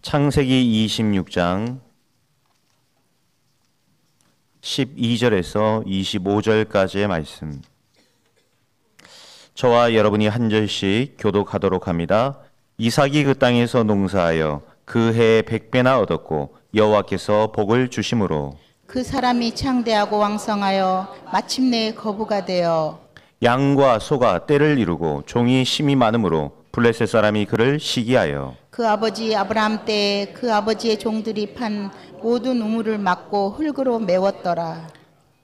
창세기 26장 12절에서 25절까지의 말씀. 저와 여러분이 한 절씩 교독하도록 합니다. 이삭이 그 땅에서 농사하여 그 해에 100배나 얻었고 여호와께서 복을 주심으로 그 사람이 창대하고 왕성하여 마침내 거부가 되어 양과 소가 떼를 이루고 종이 심이 많으므로 블레셋 사람이 그를 시기하여 그 아버지 아브라함 때에 그 아버지의 종들이 판 모든 우물을 막고 흙으로 메웠더라.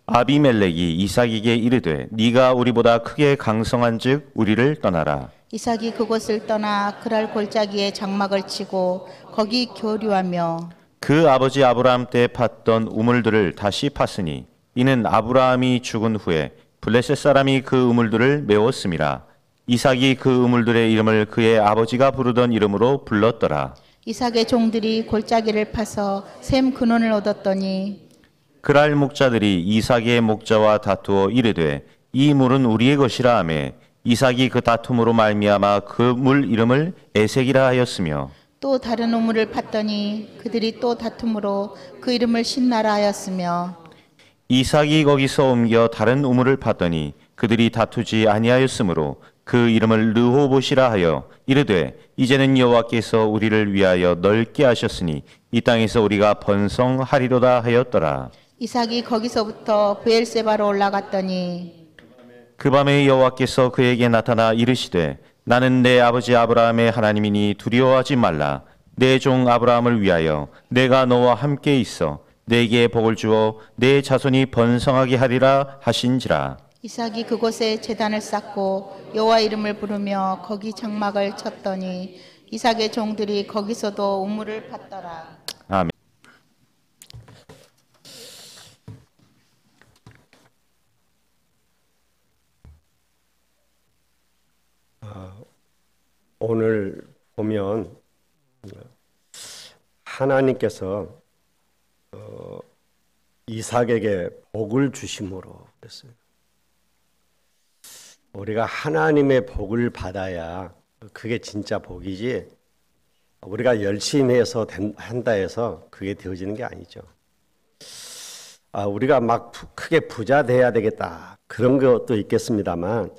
아비멜렉이 이삭에게 이르되 네가 우리보다 크게 강성한즉 우리를 떠나라. 이삭이 그곳을 떠나 그랄 골짜기에 장막을 치고 거기 교류하며 그 아버지 아브라함 때 팠던 우물들을 다시 팠으니 이는 아브라함이 죽은 후에 블레셋 사람이 그 우물들을 메웠음이라. 이삭이 그 우물들의 이름을 그의 아버지가 부르던 이름으로 불렀더라. 이삭의 종들이 골짜기를 파서 샘 근원을 얻었더니 그랄 목자들이 이삭의 목자와 다투어 이르되 이 물은 우리의 것이라 하매 이삭이 그 다툼으로 말미암아 그 물 이름을 에색이라 하였으며 또 다른 우물을 팠더니 그들이 또 다툼으로 그 이름을 신나라 하였으며 이삭이 거기서 옮겨 다른 우물을 팠더니 그들이 다투지 아니하였으므로 그 이름을 르호봇이라 하여 이르되 이제는 여호와께서 우리를 위하여 넓게 하셨으니 이 땅에서 우리가 번성하리로다 하였더라. 이삭이 거기서부터 브엘세바로 올라갔더니 그 밤에 여호와께서 그에게 나타나 이르시되 나는 내 아버지 아브라함의 하나님이니 두려워하지 말라. 내 종 아브라함을 위하여 내가 너와 함께 있어 내게 복을 주어 내 자손이 번성하게 하리라 하신지라. 이삭이 그곳에 제단을 쌓고 여호와 이름을 부르며 거기 장막을 쳤더니 이삭의 종들이 거기서도 우물을 팠더라. 아멘. 오늘 보면 하나님께서 이삭에게 복을 주심으로 그랬어요. 우리가 하나님의 복을 받아야 그게 진짜 복이지 우리가 열심히 해서 한다 해서 그게 되어지는 게 아니죠. 우리가 막 크게 부자 돼야 되겠다 그런 것도 있겠습니다만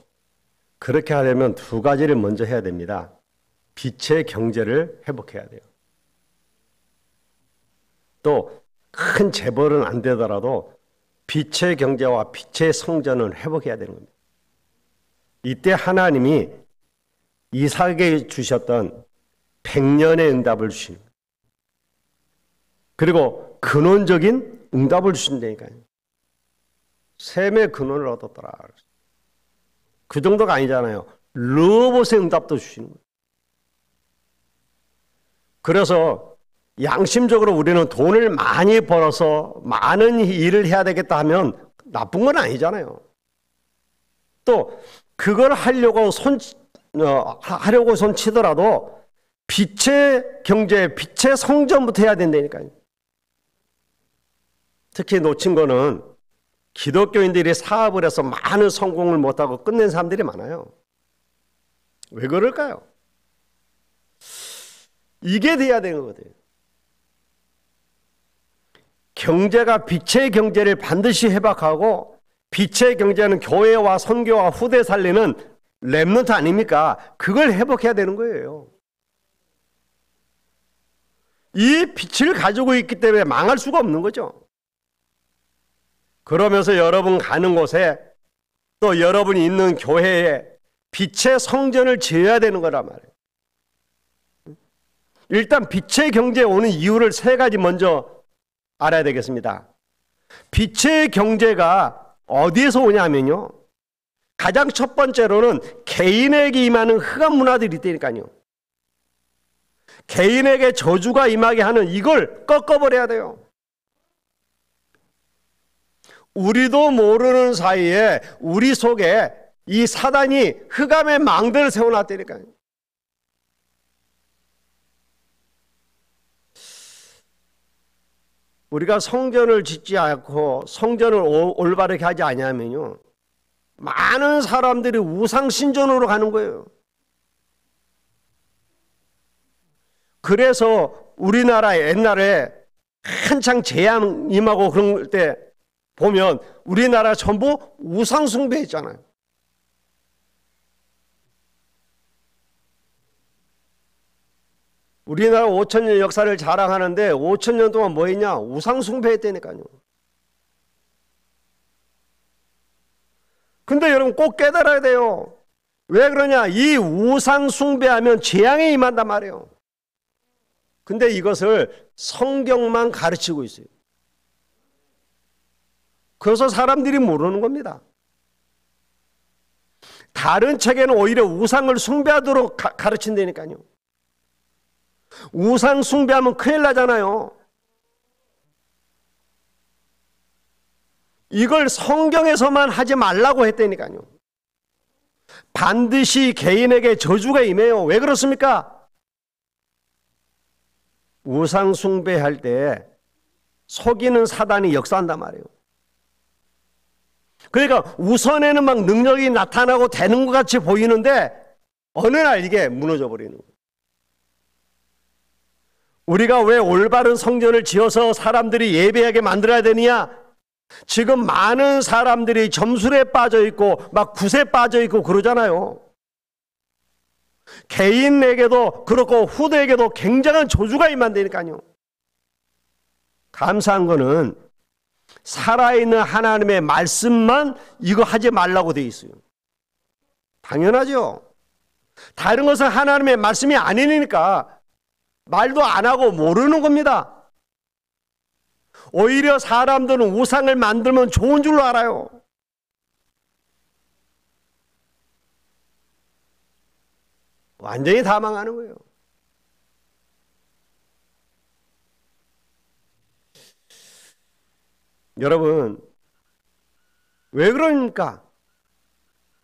그렇게 하려면 두 가지를 먼저 해야 됩니다. 빛의 경제를 회복해야 돼요. 또 큰 재벌은 안 되더라도 빛의 경제와 빛의 성전은 회복해야 되는 겁니다. 이때 하나님이 이삭에게 주셨던 100년의 응답을 주신 거예요. 그리고 근원적인 응답을 주신다니까요. 샘의 근원을 얻었더라. 그 정도가 아니잖아요. 르호봇의 응답도 주시는 거예요. 그래서 양심적으로 우리는 돈을 많이 벌어서 많은 일을 해야 되겠다 하면 나쁜 건 아니잖아요. 또 그걸 하려고 손치더라도 빛의 경제, 빛의 성전부터 해야 된다니까요. 특히 놓친 거는 기독교인들이 사업을 해서 많은 성공을 못하고 끝낸 사람들이 많아요. 왜 그럴까요? 이게 돼야 되는 거거든요. 경제가 빛의 경제를 반드시 회복하고 빛의 경제는 교회와 선교와 후대 살리는 렘넌트 아닙니까? 그걸 회복해야 되는 거예요. 이 빛을 가지고 있기 때문에 망할 수가 없는 거죠. 그러면서 여러분 가는 곳에 또 여러분이 있는 교회에 빛의 성전을 지어야 되는 거란 말이에요. 일단 빛의 경제에 오는 이유를 세 가지 먼저 알아야 되겠습니다. 빛의 경제가 어디에서 오냐면요. 가장 첫 번째로는 개인에게 임하는 흑암 문화들이 있다니까요. 개인에게 저주가 임하게 하는 이걸 꺾어버려야 돼요. 우리도 모르는 사이에 우리 속에 이 사단이 흑암의 망대를 세워놨다니까요. 우리가 성전을 짓지 않고 성전을 올바르게 하지 않으면요, 많은 사람들이 우상신전으로 가는 거예요. 그래서 우리나라 옛날에 한창 재앙 임하고 그런 때 보면 우리나라 전부 우상 숭배했잖아요. 우리나라 5,000년 역사를 자랑하는데 5,000년 동안 뭐 했냐? 우상 숭배했다니까요. 근데 여러분 꼭 깨달아야 돼요. 왜 그러냐? 이 우상 숭배하면 재앙이 임한단 말이에요. 근데 이것을 성경만 가르치고 있어요. 그래서 사람들이 모르는 겁니다. 다른 책에는 오히려 우상을 숭배하도록 가르친다니까요. 우상 숭배하면 큰일 나잖아요. 이걸 성경에서만 하지 말라고 했다니까요. 반드시 개인에게 저주가 임해요. 왜 그렇습니까? 우상 숭배할 때 속이는 사단이 역사한단 말이에요. 그러니까 우선에는 막 능력이 나타나고 되는 것 같이 보이는데 어느 날 이게 무너져 버리는 거예요. 우리가 왜 올바른 성전을 지어서 사람들이 예배하게 만들어야 되느냐? 지금 많은 사람들이 점술에 빠져 있고 막 굿에 빠져 있고 그러잖아요. 개인에게도 그렇고 후대에게도 굉장한 저주가 임한다니까요. 감사한 거는 살아있는 하나님의 말씀만 이거 하지 말라고 돼 있어요. 당연하죠. 다른 것은 하나님의 말씀이 아니니까 말도 안 하고 모르는 겁니다. 오히려 사람들은 우상을 만들면 좋은 줄로 알아요. 완전히 다 망하는 거예요. 여러분, 왜 그러니까?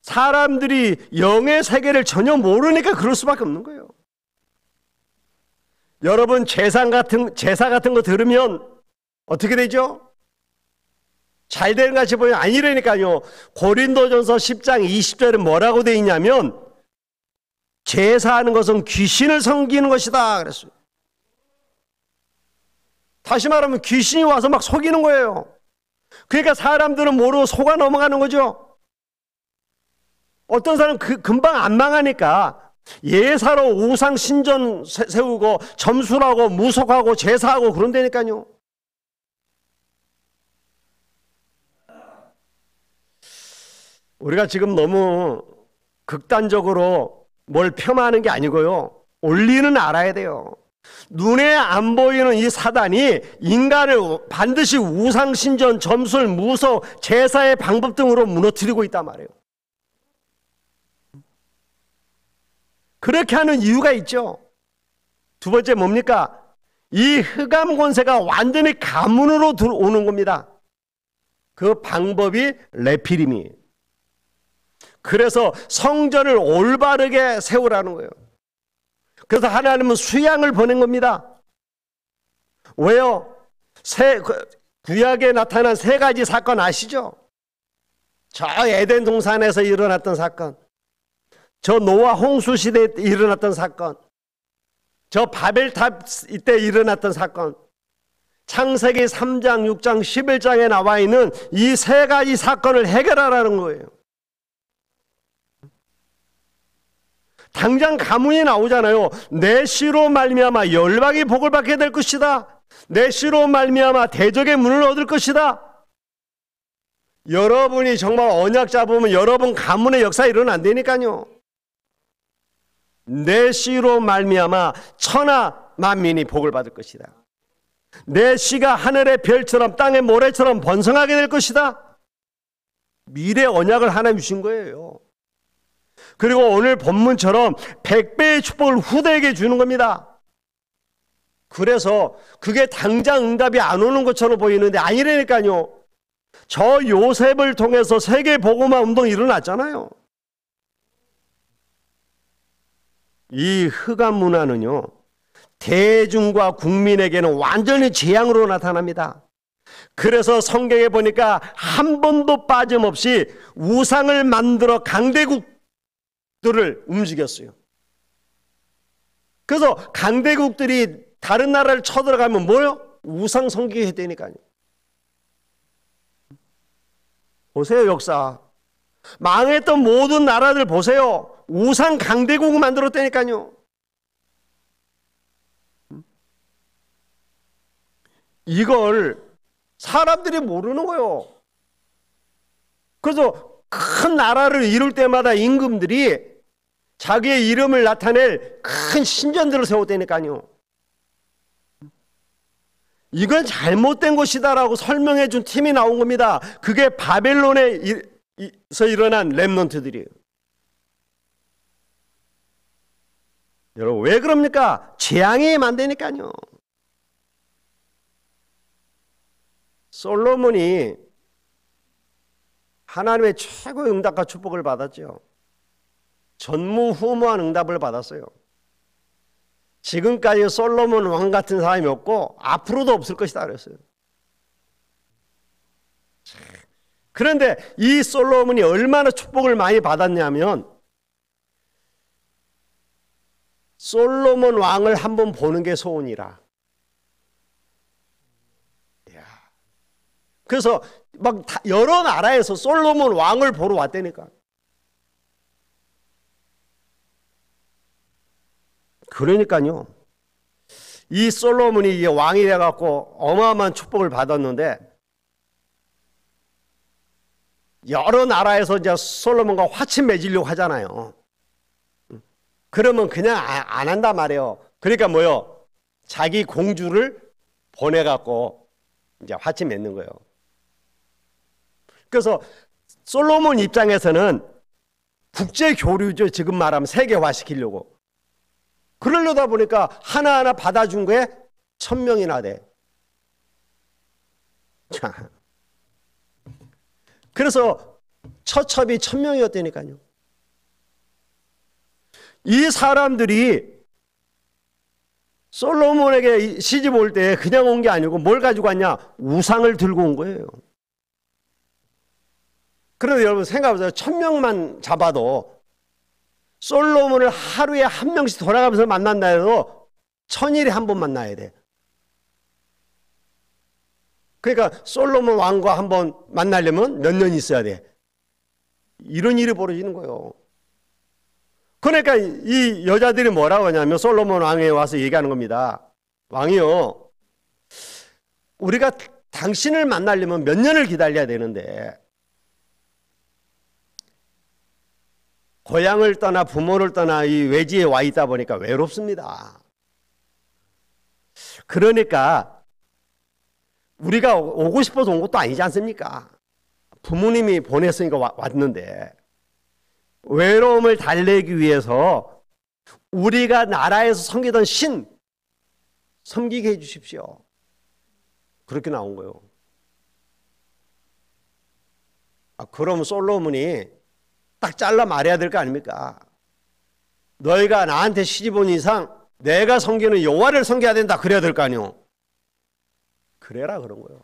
사람들이 영의 세계를 전혀 모르니까 그럴 수밖에 없는 거예요. 여러분, 제사 같은 거 들으면 어떻게 되죠? 잘 되는 것 같이 보면 아니라니까요. 고린도전서 10장 20절에 뭐라고 되어 있냐면 제사하는 것은 귀신을 섬기는 것이다 그랬어요. 다시 말하면 귀신이 와서 막 속이는 거예요. 그러니까 사람들은 모르고 속아 넘어가는 거죠. 어떤 사람은 금방 안 망하니까 예사로 우상 신전 세우고 점술하고 무속하고 제사하고 그런다니까요. 우리가 지금 너무 극단적으로 뭘 폄하하는 게 아니고요. 원리는 알아야 돼요. 눈에 안 보이는 이 사단이 인간을 반드시 우상신전, 점술, 무속, 제사의 방법 등으로 무너뜨리고 있단 말이에요. 그렇게 하는 이유가 있죠. 두 번째 뭡니까? 이 흑암 권세가 완전히 가문으로 들어오는 겁니다. 그 방법이 레피림이에요. 그래서 성전을 올바르게 세우라는 거예요. 그래서 하나님은 수양을 보낸 겁니다. 왜요? 구약에 나타난 세 가지 사건 아시죠? 저 에덴 동산에서 일어났던 사건, 저 노아 홍수 시대에 일어났던 사건, 저 바벨탑 이때 일어났던 사건, 창세기 3장, 6장, 11장에 나와 있는 이 세 가지 사건을 해결하라는 거예요. 당장 가문이 나오잖아요. 내 씨로 말미암아 열방이 복을 받게 될 것이다. 내 씨로 말미암아 대적의 문을 얻을 것이다. 여러분이 정말 언약 잡으면 여러분 가문의 역사가 일어난다니까요. 내 씨로 말미암아 천하 만민이 복을 받을 것이다. 내 씨가 하늘의 별처럼 땅의 모래처럼 번성하게 될 것이다. 미래 언약을 하나님 주신 거예요. 그리고 오늘 본문처럼 100배의 축복을 후대에게 주는 겁니다. 그래서 그게 당장 응답이 안 오는 것처럼 보이는데 아니라니까요. 저 요셉을 통해서 세계 복음화 운동이 일어났잖아요. 이 흑암 문화는요, 대중과 국민에게는 완전히 재앙으로 나타납니다. 그래서 성경에 보니까 한 번도 빠짐없이 우상을 만들어 강대국들을 움직였어요. 그래서 강대국들이 다른 나라를 쳐들어가면 뭐요? 우상 섬기게 되니까요. 보세요, 역사. 망했던 모든 나라들 보세요. 우상 강대국 만들었다니까요. 이걸 사람들이 모르는 거예요. 그래서 큰 나라를 이룰 때마다 임금들이 자기의 이름을 나타낼 큰 신전들을 세웠다니까요. 이건 잘못된 것이다라고 설명해 준 팀이 나온 겁니다. 그게 바벨론에서 일어난 렘넌트들이에요. 여러분, 왜 그럽니까? 재앙이 만드니까요. 솔로몬이 하나님의 최고의 응답과 축복을 받았죠. 전무후무한 응답을 받았어요. 지금까지 솔로몬 왕 같은 사람이 없고 앞으로도 없을 것이다 그랬어요. 그런데 이 솔로몬이 얼마나 축복을 많이 받았냐면 솔로몬 왕을 한번 보는 게 소원이라. 그래서 막 여러 나라에서 솔로몬 왕을 보러 왔다니까. 그러니까요, 이 솔로몬이 왕이 돼갖고 어마어마한 축복을 받았는데 여러 나라에서 이제 솔로몬과 화친 맺으려고 하잖아요. 그러면 그냥 안 한단 말이에요. 그러니까 뭐요? 자기 공주를 보내갖고 이제 화친 맺는 거예요. 그래서 솔로몬 입장에서는 국제 교류죠. 지금 말하면 세계화 시키려고. 그러려다 보니까 하나하나 받아준 거에 1000명이나 돼. 자, 그래서 처첩이 1000명이었다니까요. 이 사람들이 솔로몬에게 시집 올 때 그냥 온 게 아니고 뭘 가지고 왔냐? 우상을 들고 온 거예요. 그런데 여러분 생각해보세요. 1000명만 잡아도 솔로몬을 하루에 한 명씩 돌아가면서 만난다 해도 1000일에 한 번 만나야 돼. 그러니까 솔로몬 왕과 한 번 만나려면 몇 년 있어야 돼. 이런 일이 벌어지는 거예요. 그러니까 이 여자들이 뭐라고 하냐면 솔로몬 왕에 와서 얘기하는 겁니다. 왕이요, 우리가 당신을 만나려면 몇 년을 기다려야 되는데 고향을 떠나 부모를 떠나 이 외지에 와 있다 보니까 외롭습니다. 그러니까 우리가 오고 싶어서 온 것도 아니지 않습니까? 부모님이 보냈으니까 왔는데 외로움을 달래기 위해서 우리가 나라에서 섬기던 신 섬기게 해주십시오. 그렇게 나온 거예요. 그럼 솔로몬이 딱 잘라 말해야 될 거 아닙니까? 너희가 나한테 시집 온 이상 내가 섬기는 여호와를 섬겨야 된다 그래야 될 거 아니오. 그래라 그런 거예요.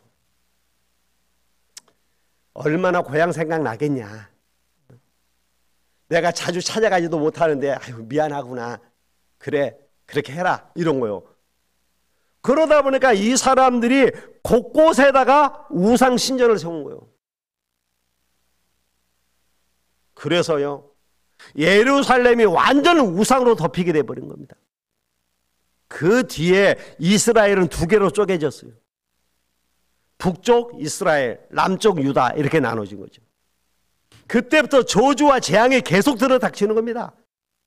얼마나 고향 생각나겠냐. 내가 자주 찾아가지도 못하는데 아유 미안하구나. 그래 그렇게 해라 이런 거예요. 그러다 보니까 이 사람들이 곳곳에다가 우상 신전을 세운 거예요. 그래서요, 예루살렘이 완전 우상으로 덮이게 돼버린 겁니다. 그 뒤에 이스라엘은 두 개로 쪼개졌어요. 북쪽 이스라엘, 남쪽 유다 이렇게 나눠진 거죠. 그때부터 저주와 재앙이 계속 들어닥치는 겁니다.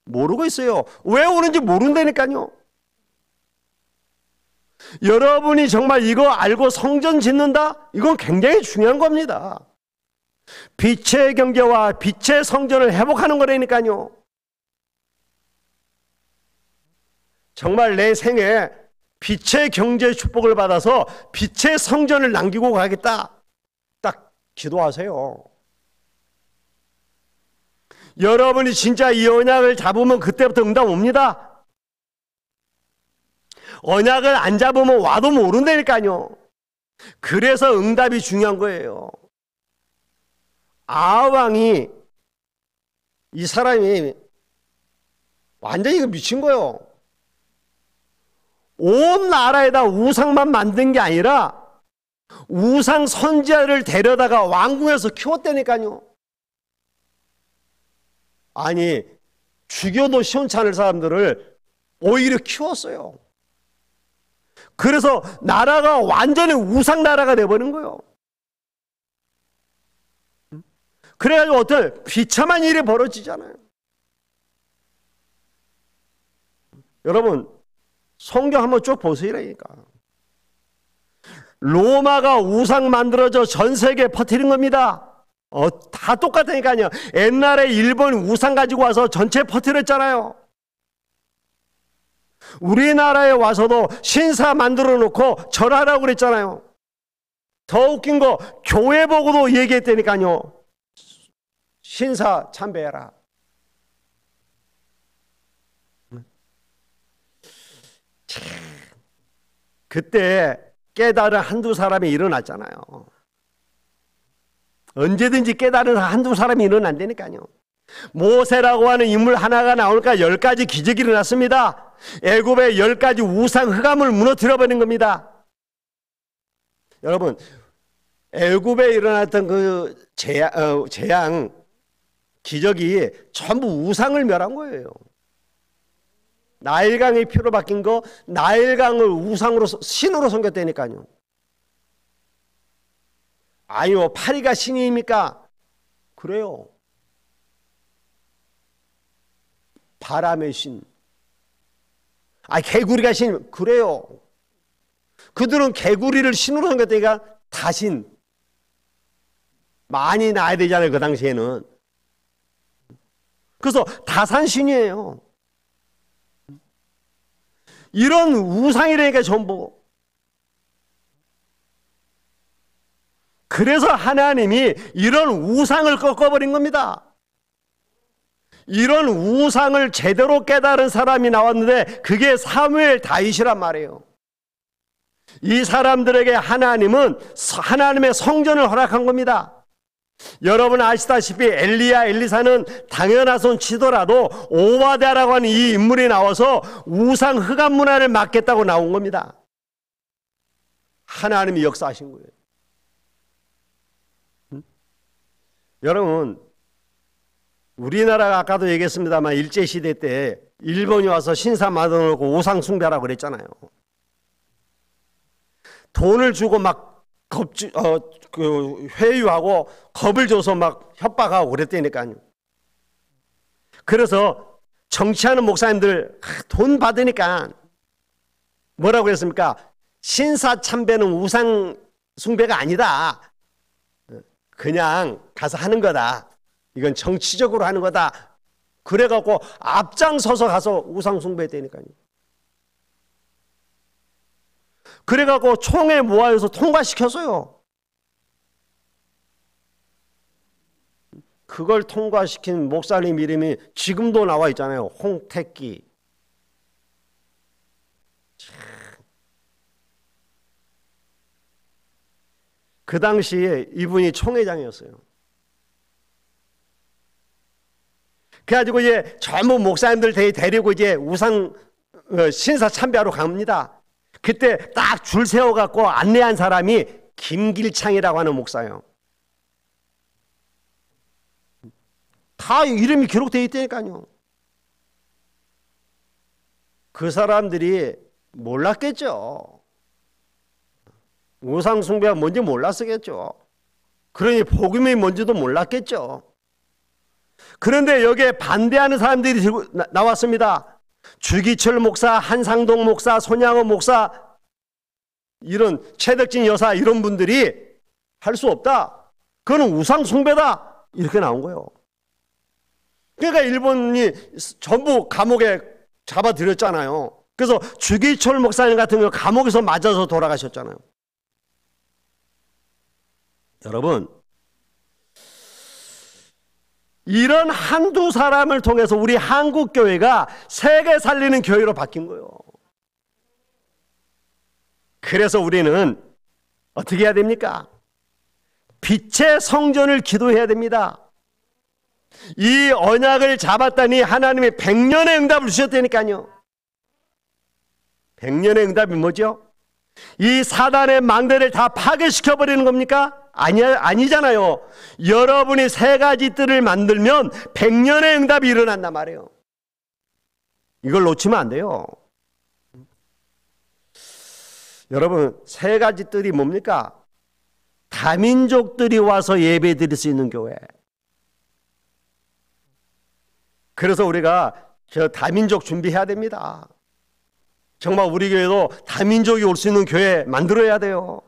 모르고 있어요. 왜 오는지 모른다니까요. 여러분이 정말 이거 알고 성전 짓는다? 이건 굉장히 중요한 겁니다. 빛의 경제와 빛의 성전을 회복하는 거라니까요. 정말 내 생에 빛의 경제 축복을 받아서 빛의 성전을 남기고 가겠다. 딱 기도하세요. 여러분이 진짜 이 언약을 잡으면 그때부터 응답 옵니다. 언약을 안 잡으면 와도 모른다니까요. 그래서 응답이 중요한 거예요. 아합왕이, 이 사람이 완전히 미친 거예요. 온 나라에다 우상만 만든 게 아니라 우상 선지자를 데려다가 왕궁에서 키웠다니까요. 아니, 죽여도 시원찮을 사람들을 오히려 키웠어요. 그래서 나라가 완전히 우상 나라가 돼버린 거예요. 그래가지고 어떤 비참한 일이 벌어지잖아요. 여러분, 성경 한번 쭉 보세요라니까. 로마가 우상 만들어져 전 세계에 퍼뜨린 겁니다. 다 똑같다니까요. 옛날에 일본 우상 가지고 와서 전체 퍼뜨렸잖아요. 우리나라에 와서도 신사 만들어 놓고 절하라고 그랬잖아요. 더 웃긴 거 교회 보고도 얘기했다니까요. 신사 참배해라. 그때 깨달은 한두 사람이 일어났잖아요. 언제든지 깨달은 한두 사람이 일어난다니까요. 모세라고 하는 인물 하나가 나오니까 10가지 기적이 일어났습니다. 애굽의 10가지 우상 흑암을 무너뜨려버린 겁니다. 여러분, 애굽에 일어났던 그 재앙 기적이 전부 우상을 멸한 거예요. 나일강이 피로 바뀐 거, 나일강을 우상으로 신으로 섬겼다니까요. 아니요, 파리가 신입니까? 그래요. 바람의 신. 개구리가 신. 그래요. 그들은 개구리를 신으로 섬겼다니까 다신. 많이 나야 되잖아요, 그 당시에는. 그래서 다산신이에요. 이런 우상이라니까 전부. 그래서 하나님이 이런 우상을 꺾어버린 겁니다. 이런 우상을 제대로 깨달은 사람이 나왔는데 그게 사무엘 다윗이란 말이에요. 이 사람들에게 하나님은 하나님의 성전을 허락한 겁니다. 여러분 아시다시피 엘리야 엘리사는 당연한 손 치더라도 오바댜라고 하는 이 인물이 나와서 우상 흑암 문화를 막겠다고 나온 겁니다. 하나님이 역사하신 거예요. 여러분, 우리나라가 아까도 얘기했습니다만 일제시대 때 일본이 와서 신사 만들어놓고 우상 숭배하라고 그랬잖아요. 돈을 주고 막 회유하고 겁을 줘서 막 협박하고 그랬다니까요. 그래서 정치하는 목사님들 돈 받으니까 뭐라고 그랬습니까? 신사 참배는 우상 숭배가 아니다. 그냥 가서 하는 거다. 이건 정치적으로 하는 거다. 그래갖고 앞장서서 가서 우상 숭배했다니까요. 그래갖고 총회 모아서 통과시켰어요. 그걸 통과시킨 목사님 이름이 지금도 나와 있잖아요. 홍택기. 그 당시에 이분이 총회장이었어요. 그래가지고 이제 전부 목사님들 데리고 이제 우상 신사 참배하러 갑니다. 그때 딱 줄 세워갖고 안내한 사람이 김길창이라고 하는 목사예요. 다 이름이 기록되어 있다니까요. 그 사람들이 몰랐겠죠. 우상 숭배가 뭔지 몰랐겠죠. 그러니 복음이 뭔지도 몰랐겠죠. 그런데 여기에 반대하는 사람들이 나왔습니다. 주기철 목사, 한상동 목사, 손양호 목사, 이런 최덕진 여사 이런 분들이 할 수 없다. 그거는 우상 숭배다. 이렇게 나온 거예요. 그러니까 일본이 전부 감옥에 잡아들였잖아요. 그래서 주기철 목사님 같은 경우 감옥에서 맞아서 돌아가셨잖아요. 여러분, 이런 한두 사람을 통해서 우리 한국교회가 세계 살리는 교회로 바뀐 거예요. 그래서 우리는 어떻게 해야 됩니까? 빛의 성전을 기도해야 됩니다. 이 언약을 잡았다니 하나님이 100년의 응답을 주셨다니까요. 백년의 응답이 뭐죠? 이 사단의 망대를 다 파괴시켜버리는 겁니까? 아니잖아요. 여러분이 세 가지 뜰을 만들면 백년의 응답이 일어난단 말이에요. 이걸 놓치면 안 돼요. 여러분, 세 가지 뜰이 뭡니까? 다민족들이 와서 예배 드릴 수 있는 교회. 그래서 우리가 저 다민족 준비해야 됩니다. 정말 우리 교회도 다민족이 올 수 있는 교회 만들어야 돼요.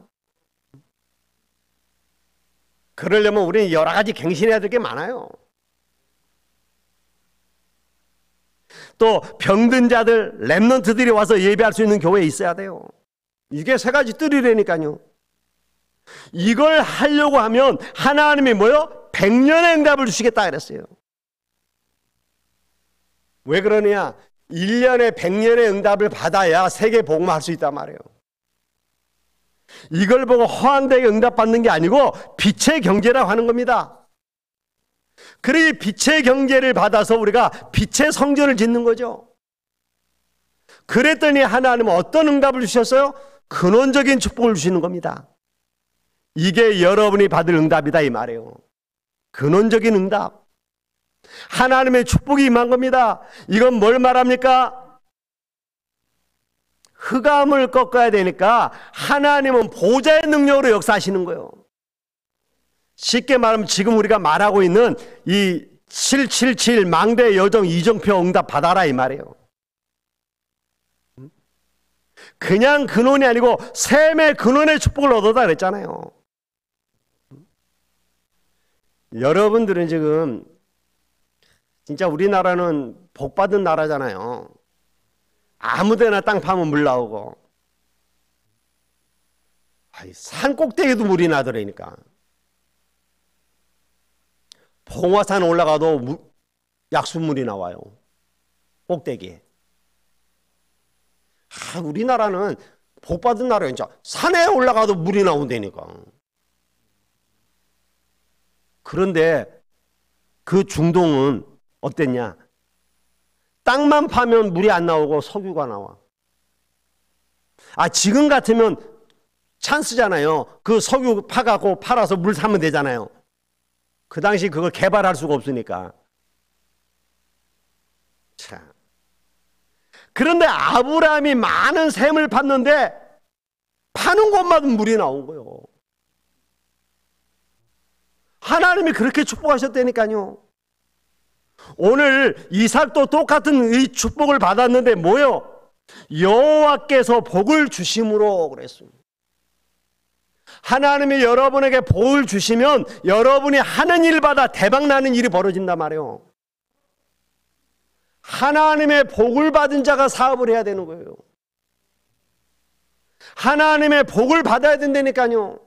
그러려면 우리는 여러 가지 갱신해야 될 게 많아요. 또 병든 자들, 렘넌트들이 와서 예배할 수 있는 교회에 있어야 돼요. 이게 세 가지 뜰이라니까요. 이걸 하려고 하면 하나님이 뭐요? 백년의 응답을 주시겠다 그랬어요. 왜 그러냐? 1년에 100년의 응답을 받아야 세계 복음할 수 있단 말이에요. 이걸 보고 허황되게 응답받는 게 아니고 빛의 경제라고 하는 겁니다. 그래, 빛의 경제를 받아서 우리가 빛의 성전을 짓는 거죠. 그랬더니 하나님은 어떤 응답을 주셨어요? 근원적인 축복을 주시는 겁니다. 이게 여러분이 받을 응답이다 이 말이에요. 근원적인 응답. 하나님의 축복이 임한 겁니다. 이건 뭘 말합니까? 흑암을 꺾어야 되니까 하나님은 보좌의 능력으로 역사하시는 거예요. 쉽게 말하면 지금 우리가 말하고 있는 이 777 망대 여정 이정표 응답 받아라 이 말이에요. 그냥 근원이 아니고 샘의 근원의 축복을 얻어다 그랬잖아요. 여러분들은 지금 진짜 우리나라는 복받은 나라잖아요. 아무데나 땅 파면 물 나오고 산 꼭대기도 물이 나더라니까. 봉화산 올라가도 약수물이 나와요. 꼭대기에. 우리나라는 복받은 나라예요. 진짜 산에 올라가도 물이 나온다니까. 그런데 그 중동은 어땠냐? 땅만 파면 물이 안 나오고 석유가 나와. 지금 같으면 찬스잖아요. 그 석유 파갖고 팔아서 물 사면 되잖아요. 그 당시 그걸 개발할 수가 없으니까. 참. 그런데 아브라함이 많은 샘을 팠는데 파는 곳마다 물이 나온 거예요. 하나님이 그렇게 축복하셨다니까요. 오늘 이삭도 똑같은 이 축복을 받았는데 뭐요? 여호와께서 복을 주심으로 그랬습니다. 하나님이 여러분에게 복을 주시면 여러분이 하는 일마다 대박나는 일이 벌어진단 말이에요. 하나님의 복을 받은 자가 사업을 해야 되는 거예요. 하나님의 복을 받아야 된다니까요.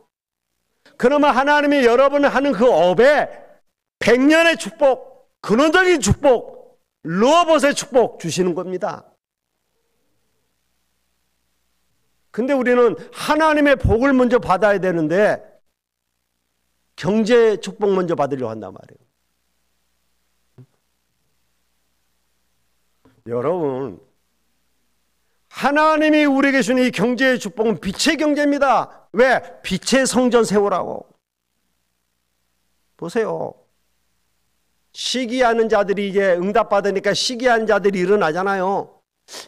그러면 하나님이 여러분이 하는 그 업에 100년의 축복, 근원적인 축복, 루어봇의 축복 주시는 겁니다. 근데 우리는 하나님의 복을 먼저 받아야 되는데 경제 축복 먼저 받으려고 한단 말이에요. 여러분, 하나님이 우리에게 주는 이 경제의 축복은 빛의 경제입니다. 왜? 빛의 성전 세우라고. 보세요. 시기하는 자들이 이제 응답받으니까 시기한 자들이 일어나잖아요.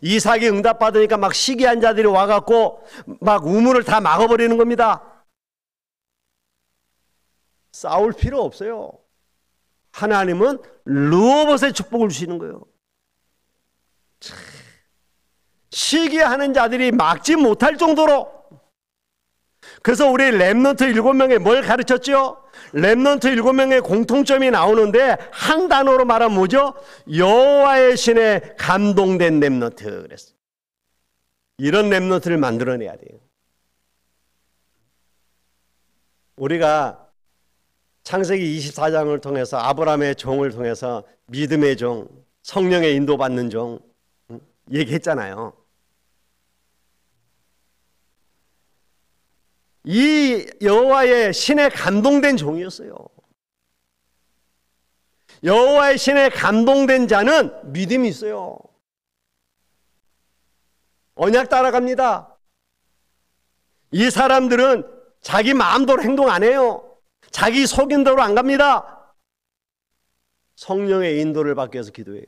이삭이 응답받으니까 막 시기한 자들이 와갖고 막 우물을 다 막아버리는 겁니다. 싸울 필요 없어요. 하나님은 르호봇의 축복을 주시는 거예요. 시기하는 자들이 막지 못할 정도로. 그래서 우리 렘넌트 7명에 뭘 가르쳤죠? 렘넌트 7명의 공통점이 나오는데 한 단어로 말하면 뭐죠? 여호와의 신에 감동된 렘넌트 그랬어요. 이런 렘넌트를 만들어내야 돼요. 우리가 창세기 24장을 통해서 아브라함의 종을 통해서 믿음의 종, 성령의 인도받는 종 얘기했잖아요. 이 여호와의 신에 감동된 종이었어요. 여호와의 신에 감동된 자는 믿음이 있어요. 언약 따라갑니다. 이 사람들은 자기 마음대로 행동 안 해요. 자기 속인 대로 안 갑니다. 성령의 인도를 받기 위해서 기도해요.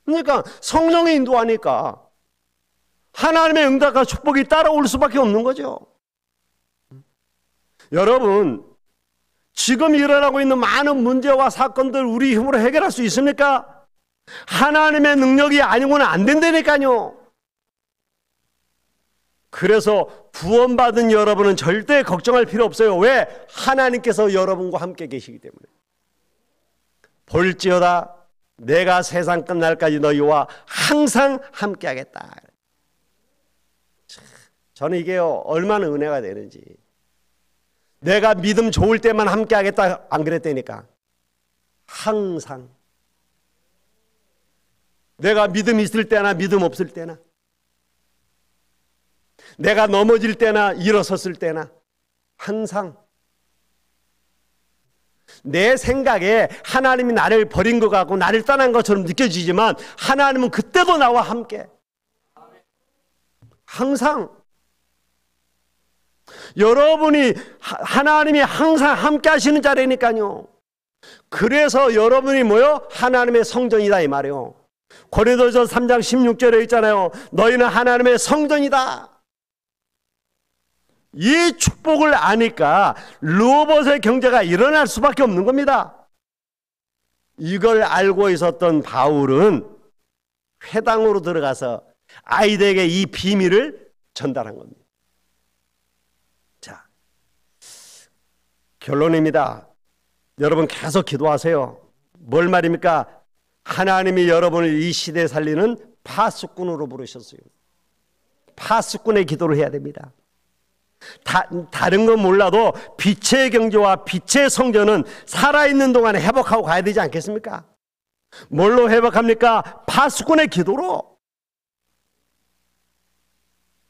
그러니까 성령의 인도하니까 하나님의 응답과 축복이 따라올 수밖에 없는 거죠. 여러분, 지금 일어나고 있는 많은 문제와 사건들 우리 힘으로 해결할 수 있습니까? 하나님의 능력이 아니고는 안 된다니까요. 그래서 구원받은 여러분은 절대 걱정할 필요 없어요. 왜? 하나님께서 여러분과 함께 계시기 때문에. 볼지어다 내가 세상 끝날까지 너희와 항상 함께 하겠다. 저는 이게요, 얼마나 은혜가 되는지. 내가 믿음 좋을 때만 함께 하겠다 안 그랬다니까. 항상. 내가 믿음 있을 때나 믿음 없을 때나, 내가 넘어질 때나 일어섰을 때나 항상 내 생각에 하나님이 나를 버린 것 같고 나를 떠난 것처럼 느껴지지만 하나님은 그때도 나와 함께. 항상. 여러분이 하나님이 항상 함께 하시는 자리니까요. 그래서 여러분이 뭐요? 하나님의 성전이다 이 말이에요. 고린도전서 3장 16절에 있잖아요. 너희는 하나님의 성전이다. 이 축복을 아니까 르호봇의 경제가 일어날 수밖에 없는 겁니다. 이걸 알고 있었던 바울은 회당으로 들어가서 아이들에게 이 비밀을 전달한 겁니다. 자, 결론입니다. 여러분 계속 기도하세요. 뭘 말입니까? 하나님이 여러분을 이 시대에 살리는 파수꾼으로 부르셨어요. 파수꾼의 기도를 해야 됩니다. 다른 건 몰라도 빛의 경제와 빛의 성전은 살아있는 동안에 회복하고 가야 되지 않겠습니까? 뭘로 회복합니까? 파수꾼의 기도로.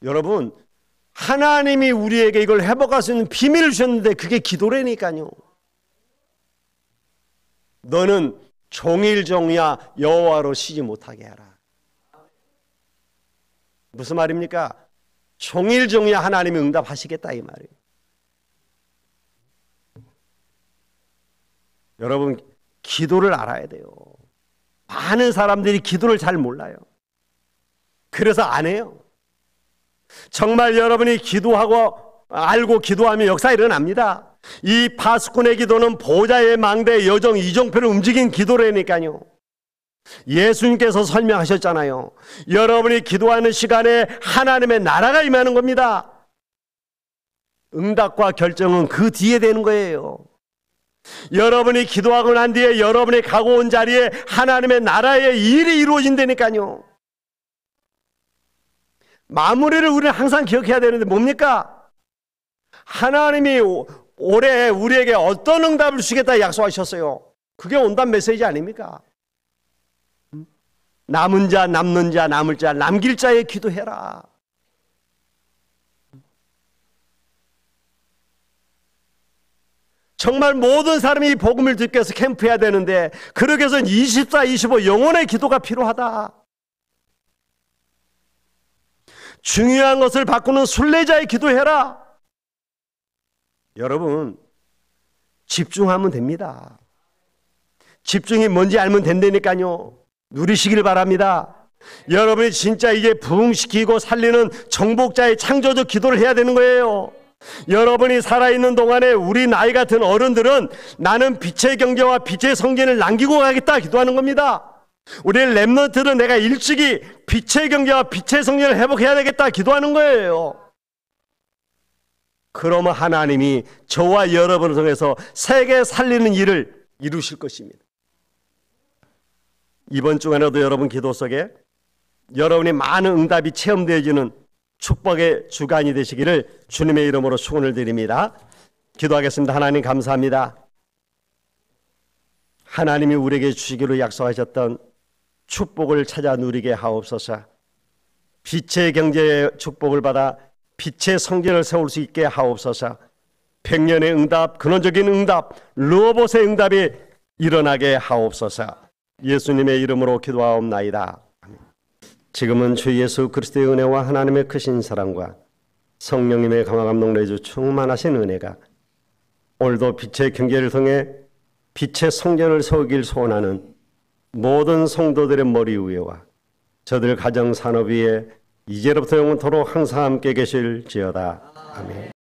여러분, 하나님이 우리에게 이걸 회복할 수 있는 비밀을 주셨는데 그게 기도라니까요. 너는 종일종야 여호와로 쉬지 못하게 하라. 무슨 말입니까? 종일종야 하나님이 응답하시겠다 이 말이에요. 여러분, 기도를 알아야 돼요. 많은 사람들이 기도를 잘 몰라요. 그래서 안 해요. 정말 여러분이 기도하고 알고 기도하면 역사 일어납니다. 이 파수꾼의 기도는 보좌의 망대 여정 이정표를 움직인 기도라니까요. 예수님께서 설명하셨잖아요. 여러분이 기도하는 시간에 하나님의 나라가 임하는 겁니다. 응답과 결정은 그 뒤에 되는 거예요. 여러분이 기도하고 난 뒤에 여러분이 가고 온 자리에 하나님의 나라의 일이 이루어진다니까요. 마무리를 우리는 항상 기억해야 되는데 뭡니까? 하나님이 올해 우리에게 어떤 응답을 주시겠다 약속하셨어요. 그게 온답 메시지 아닙니까? 남은 자, 남는 자, 남을 자, 남길 자에 기도해라. 정말 모든 사람이 복음을 듣기 위해서 캠프해야 되는데 그러기 위해서는 24, 25 영혼의 기도가 필요하다. 중요한 것을 바꾸는 순례자의 기도해라. 여러분, 집중하면 됩니다. 집중이 뭔지 알면 된다니까요. 누리시길 바랍니다. 여러분이 진짜 이제 부흥시키고 살리는 정복자의 창조적 기도를 해야 되는 거예요. 여러분이 살아있는 동안에 우리 나이 같은 어른들은 나는 빛의 경제와 빛의 성전을 남기고 가겠다 기도하는 겁니다. 우리 렘넌트들은 내가 일찍이 빛의 경제와 빛의 성전을 회복해야 되겠다 기도하는 거예요. 그러면 하나님이 저와 여러분을 통해서 세계 살리는 일을 이루실 것입니다. 이번 주간에도 여러분 기도 속에 여러분이 많은 응답이 체험되어지는 축복의 주간이 되시기를 주님의 이름으로 축원을 드립니다. 기도하겠습니다. 하나님 감사합니다. 하나님이 우리에게 주시기로 약속하셨던 축복을 찾아 누리게 하옵소서. 빛의 경제의 축복을 받아 빛의 성전을 세울 수 있게 하옵소서. 백년의 응답, 근원적인 응답, 르호봇의 응답이 일어나게 하옵소서. 예수님의 이름으로 기도하옵나이다. 지금은 주 예수 그리스도의 은혜와 하나님의 크신 사랑과 성령님의 강화 감동 내주 충만하신 은혜가 오늘도 빛의 경계를 통해 빛의 성전을 세우길 소원하는 모든 성도들의 머리 위에와 저들 가정 산업 위에 이제로부터 영원토록 항상 함께 계실지어다. 아멘.